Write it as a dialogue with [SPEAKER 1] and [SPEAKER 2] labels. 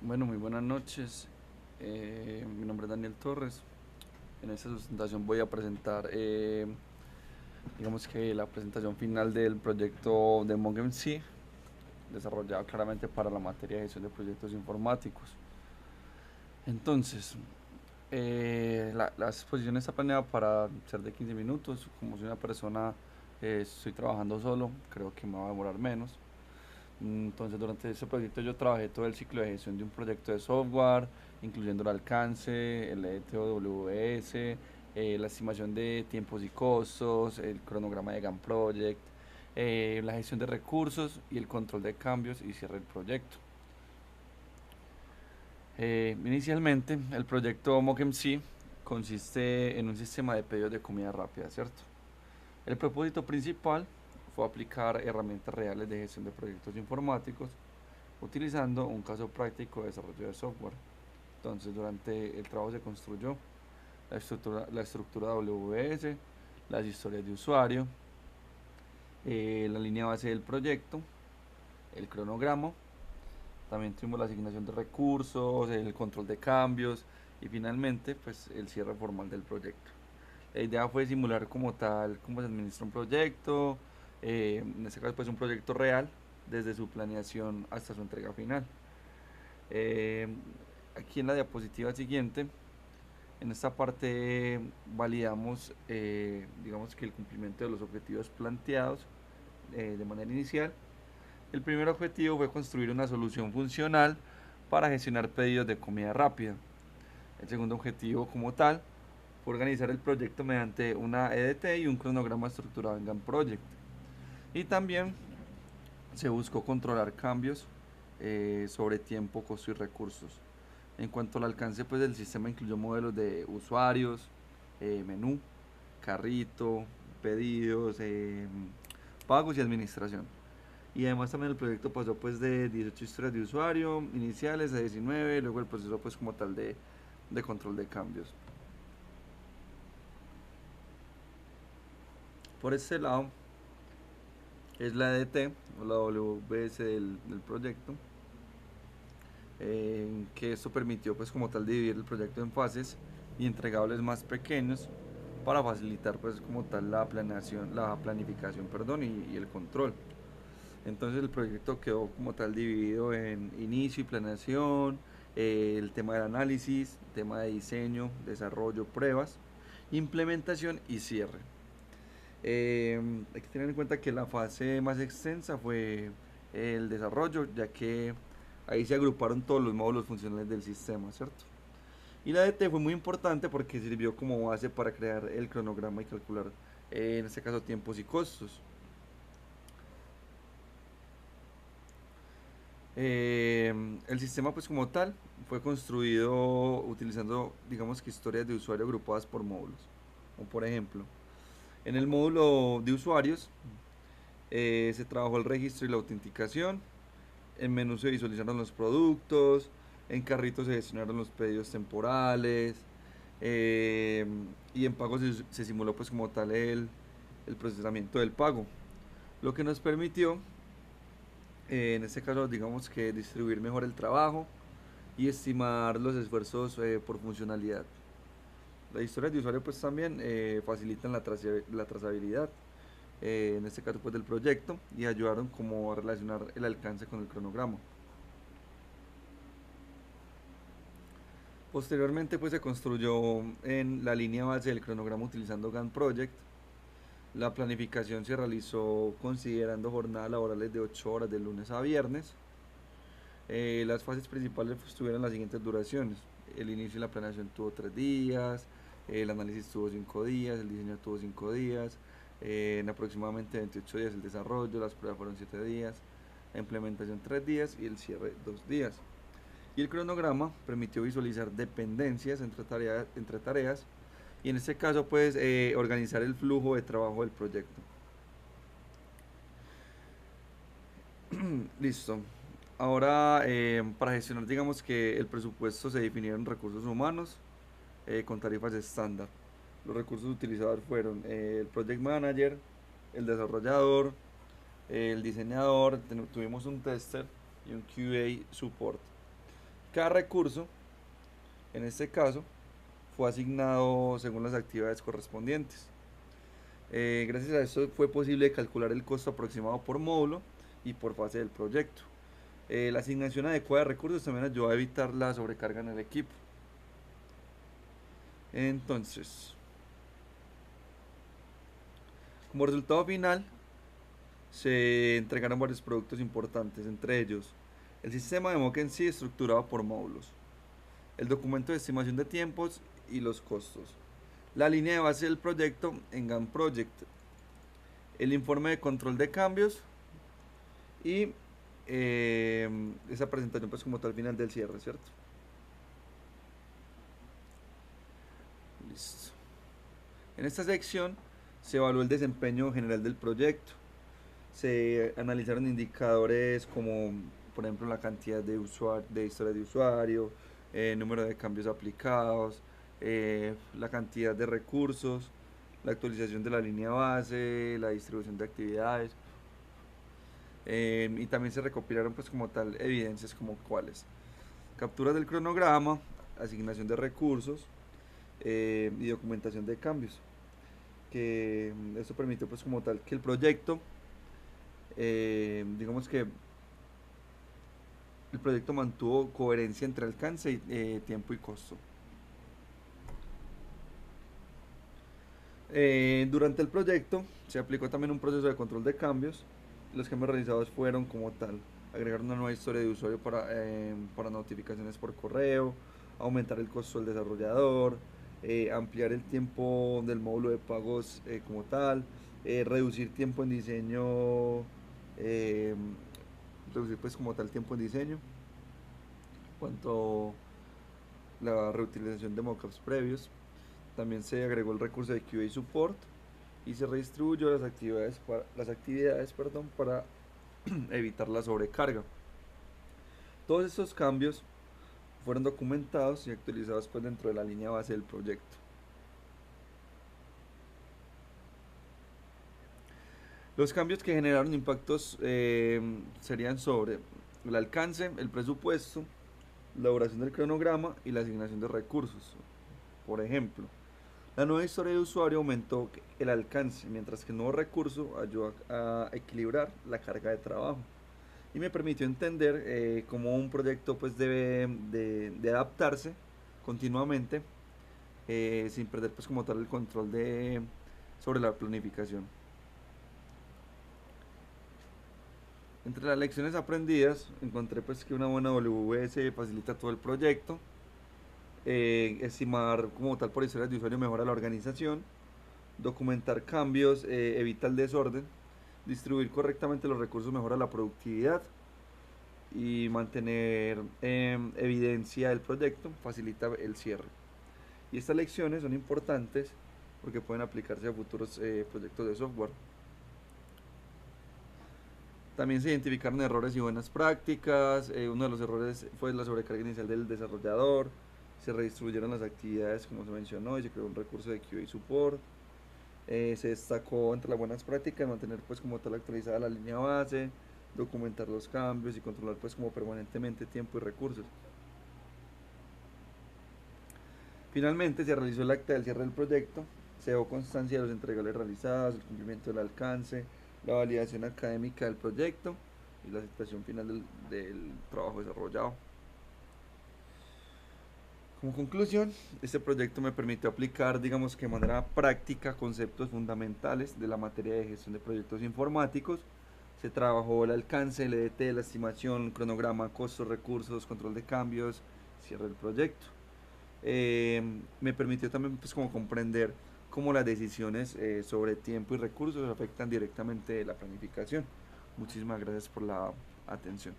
[SPEAKER 1] Bueno, muy buenas noches. Mi nombre es Daniel Torres. En esta sustentación voy a presentar, digamos que la presentación final del proyecto de MongMC, desarrollado claramente para la materia de gestión de proyectos informáticos. Entonces, la exposición está planeada para ser de 15 minutos. Como soy una persona, estoy trabajando solo, creo que me va a demorar menos. Entonces, durante ese proyecto yo trabajé todo el ciclo de gestión de un proyecto de software, incluyendo el alcance, el ETOWS, la estimación de tiempos y costos, el cronograma de Gantt Project, la gestión de recursos y el control de cambios y cierre del proyecto. Inicialmente, el proyecto MockMC consiste en un sistema de pedidos de comida rápida, ¿cierto? El propósito principal fue aplicar herramientas reales de gestión de proyectos informáticos utilizando un caso práctico de desarrollo de software. Entonces, durante el trabajo se construyó la estructura WS, las historias de usuario, la línea base del proyecto, el cronograma, también tuvimos la asignación de recursos, el control de cambios y finalmente pues el cierre formal del proyecto. La idea fue simular como tal cómo se administra un proyecto, en este caso pues un proyecto real, desde su planeación hasta su entrega final. Eh, Aquí en la diapositiva siguiente, en esta parte validamos, digamos que el cumplimiento de los objetivos planteados de manera inicial. El primer objetivo fue construir una solución funcional para gestionar pedidos de comida rápida. El segundo objetivo como tal fue organizar el proyecto mediante una EDT y un cronograma estructurado en Gantt Project. Y también se buscó controlar cambios sobre tiempo, costo y recursos. En cuanto al alcance, pues el sistema incluyó modelos de usuarios, menú, carrito, pedidos, pagos y administración. Y además también el proyecto pasó pues de 18 historias de usuario iniciales a 19, luego el proceso pues como tal de control de cambios. Por este lado es la EDT o la WBS del proyecto, que esto permitió pues como tal dividir el proyecto en fases y entregables más pequeños para facilitar pues como tal la planeación, la planificación, perdón, y el control. Entonces el proyecto quedó como tal dividido en inicio y planeación, el tema del análisis, tema de diseño, desarrollo, pruebas, implementación y cierre. Hay que tener en cuenta que la fase más extensa fue el desarrollo, ya que ahí se agruparon todos los módulos funcionales del sistema, ¿cierto? Y la DT fue muy importante porque sirvió como base para crear el cronograma y calcular, en este caso, tiempos y costos. El sistema pues como tal fue construido utilizando digamos que historias de usuario agrupadas por módulos. O por ejemplo, en el módulo de usuarios se trabajó el registro y la autenticación, en menú se visualizaron los productos, en carrito se gestionaron los pedidos temporales, eh, y en pago se simuló pues como tal el procesamiento del pago, lo que nos permitió en este caso digamos que distribuir mejor el trabajo y estimar los esfuerzos por funcionalidad. Las historias de usuario pues también facilitan la trazabilidad, en este caso pues del proyecto, y ayudaron como a relacionar el alcance con el cronograma. Posteriormente pues se construyó en la línea base del cronograma utilizando Gantt Project. La planificación se realizó considerando jornadas laborales de 8 horas de lunes a viernes. Las fases principales pues, tuvieron las siguientes duraciones. El inicio y la planeación tuvo 3 días, el análisis tuvo 5 días, el diseño tuvo 5 días, en aproximadamente 28 días el desarrollo, las pruebas fueron 7 días, la implementación 3 días y el cierre 2 días. Y el cronograma permitió visualizar dependencias entre tareas y en este caso pues organizar el flujo de trabajo del proyecto. Listo. Ahora, para gestionar, digamos que el presupuesto se definieron recursos humanos con tarifas estándar. Los recursos utilizados fueron el project manager, el desarrollador, el diseñador, tuvimos un tester y un QA support. Cada recurso, en este caso, fue asignado según las actividades correspondientes. Gracias a esto fue posible calcular el costo aproximado por módulo y por fase del proyecto. La asignación adecuada de recursos también ayudó a evitar la sobrecarga en el equipo. Entonces, como resultado final, se entregaron varios productos importantes, entre ellos el sistema de mock en sí estructurado por módulos, el documento de estimación de tiempos y los costos, la línea de base del proyecto en Gantt Project, el informe de control de cambios y esa presentación pues como tal final del cierre, ¿cierto? Listo. En esta sección se evaluó el desempeño general del proyecto, se analizaron indicadores como por ejemplo la cantidad de historias de usuario, número de cambios aplicados, la cantidad de recursos, la actualización de la línea base, la distribución de actividades, y también se recopilaron pues como tal evidencias como cuáles: capturas del cronograma, asignación de recursos, y documentación de cambios, que esto permitió pues como tal que el proyecto, digamos que el proyecto mantuvo coherencia entre alcance, tiempo y costo. Durante el proyecto se aplicó también un proceso de control de cambios. Los cambios realizados fueron como tal: agregar una nueva historia de usuario para notificaciones por correo, aumentar el costo del desarrollador, ampliar el tiempo del módulo de pagos como tal, reducir tiempo en diseño, eh, reducir pues como tal tiempo en diseño, cuanto la reutilización de mockups previos. También se agregó el recurso de QA Support y se redistribuyó las actividades para evitar la sobrecarga. Todos estos cambios fueron documentados y actualizados pues dentro de la línea base del proyecto. Los cambios que generaron impactos serían sobre el alcance, el presupuesto, la duración del cronograma y la asignación de recursos. Por ejemplo, la nueva historia de usuario aumentó el alcance, mientras que el nuevo recurso ayudó a equilibrar la carga de trabajo y me permitió entender cómo un proyecto pues debe de adaptarse continuamente, sin perder pues como tal el control sobre la planificación. Entre las lecciones aprendidas encontré pues que una buena WS facilita todo el proyecto. Estimar como tal por historias de usuario mejora la organización, documentar cambios evita el desorden, distribuir correctamente los recursos mejora la productividad y mantener evidencia del proyecto facilita el cierre. Y estas lecciones son importantes porque pueden aplicarse a futuros proyectos de software. También se identificaron errores y buenas prácticas. Uno de los errores fue la sobrecarga inicial del desarrollador. Se redistribuyeron las actividades como se mencionó y se creó un recurso de QA Support. Se destacó entre las buenas prácticas mantener pues como tal actualizada la línea base, documentar los cambios y controlar pues como permanentemente tiempo y recursos. Finalmente se realizó el acta del cierre del proyecto, se dio constancia de los entregables realizados, el cumplimiento del alcance, la validación académica del proyecto y la aceptación final del trabajo desarrollado. Como conclusión, este proyecto me permitió aplicar, digamos que de manera práctica, conceptos fundamentales de la materia de gestión de proyectos informáticos. Se trabajó el alcance, el EDT, la estimación, cronograma, costos, recursos, control de cambios, cierre del proyecto. Me permitió también pues como comprender cómo las decisiones sobre tiempo y recursos afectan directamente la planificación. Muchísimas gracias por la atención.